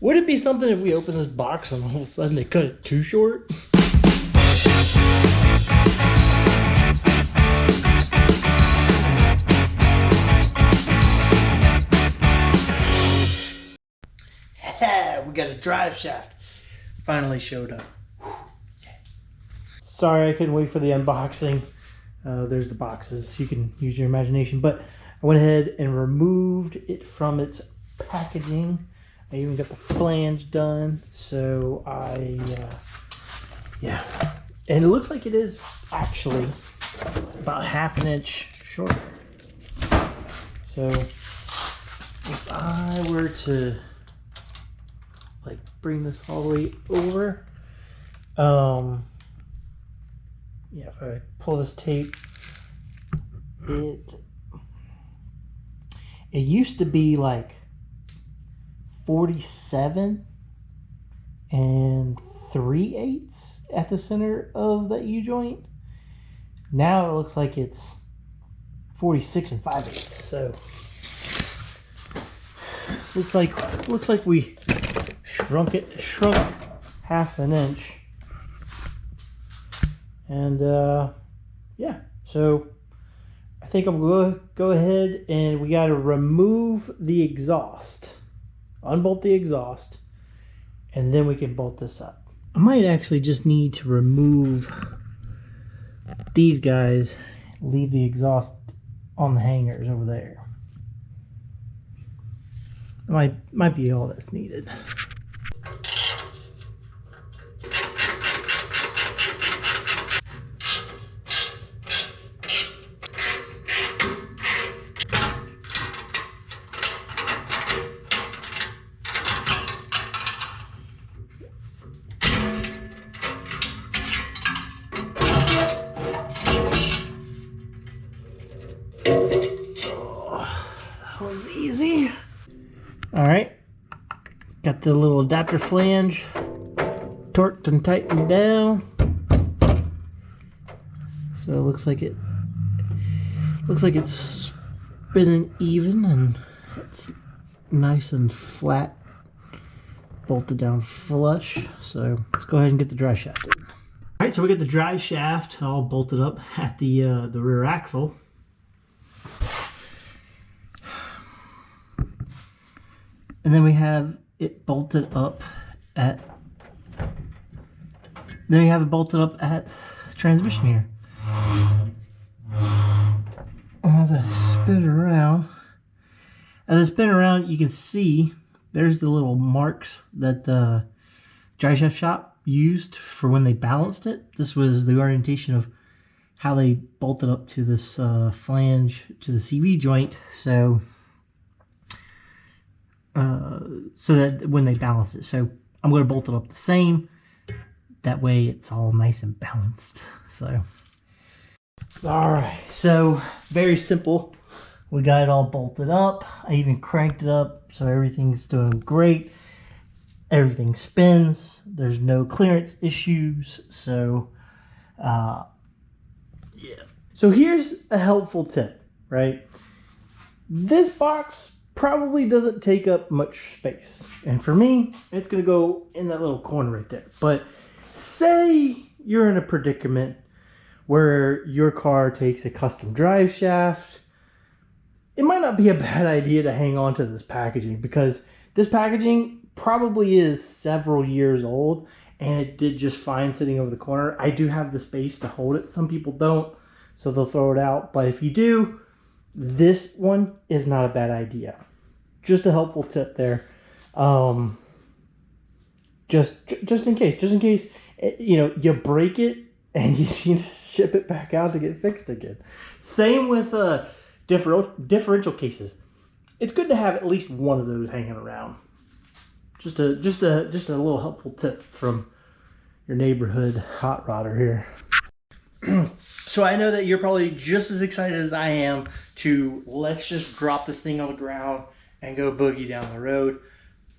Would it be something if we open this box and all of a sudden they cut it too short? We got a drive shaft. Finally showed up. Sorry I couldn't wait for the unboxing. There's the boxes. You can use your imagination. But I went ahead and removed it from its packaging. I even got the flange done. So yeah. And it looks like it is actually about 1/2 inch shorter. So if I were to like bring this all the way over, yeah, if I pull this tape, it used to be like 47 3/8 at the center of that U-joint. Now it looks like it's 46 5/8. So looks like we shrunk 1/2 inch. And yeah, so I think I'm going to go ahead and we got to remove the exhaust, unbolt the exhaust, and then we can bolt this up. I might actually just need to remove these guys, leave the exhaust on the hangers over there. It might be all that's needed. Was easy. All right, got the little adapter flange torqued and tightened down, so it looks like it's spinning even and it's nice and flat, bolted down flush. So let's go ahead and get the drive shaft in. All right, so we got the drive shaft all bolted up at the rear axle. And then we have it bolted up at the transmission here. As I spin around, you can see there's the little marks that the Driveshaft Shop used for when they balanced it. This was the orientation of how they bolted up to this flange to the CV joint. So that when they balance it. So I'm going to bolt it up the same. That way it's all nice and balanced. So, all right. So very simple. We got it all bolted up. I even cranked it up. So everything's doing great. Everything spins. There's no clearance issues. So, yeah. So here's a helpful tip, right? This box probably doesn't take up much space, and for me it's going to go in that little corner right there. But say you're in a predicament where your car takes a custom drive shaft, it might not be a bad idea to hang on to this packaging, because this packaging probably is several years old and it did just fine sitting over the corner. I do have the space to hold it. Some people don't, so they'll throw it out. But if you do, this one is not a bad idea. Just a helpful tip there. Just in case, you know, you break it and you need to ship it back out to get fixed again. Same with differential cases. It's good to have at least one of those hanging around. Just a little helpful tip from your neighborhood hot rodder here. So I know that you're probably just as excited as I am to let's just drop this thing on the ground and go boogie down the road.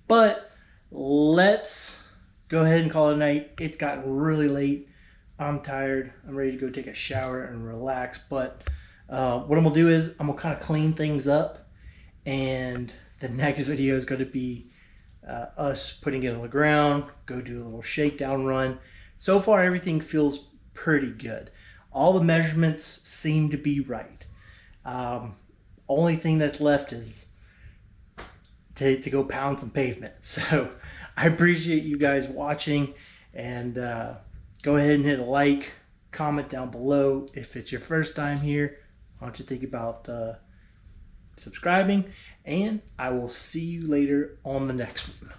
But let's go ahead and call it a night. It's gotten really late. I'm tired. I'm ready to go take a shower and relax. But what I'm gonna do is I'm gonna kind of clean things up, and the next video is going to be us putting it on the ground, go do a little shakedown run. So far, everything feels pretty good. All the measurements seem to be right. Only thing that's left is to go pound some pavement. So I appreciate you guys watching, and go ahead and hit a like, comment down below. If it's your first time here, why don't you think about subscribing, and I will see you later on the next one.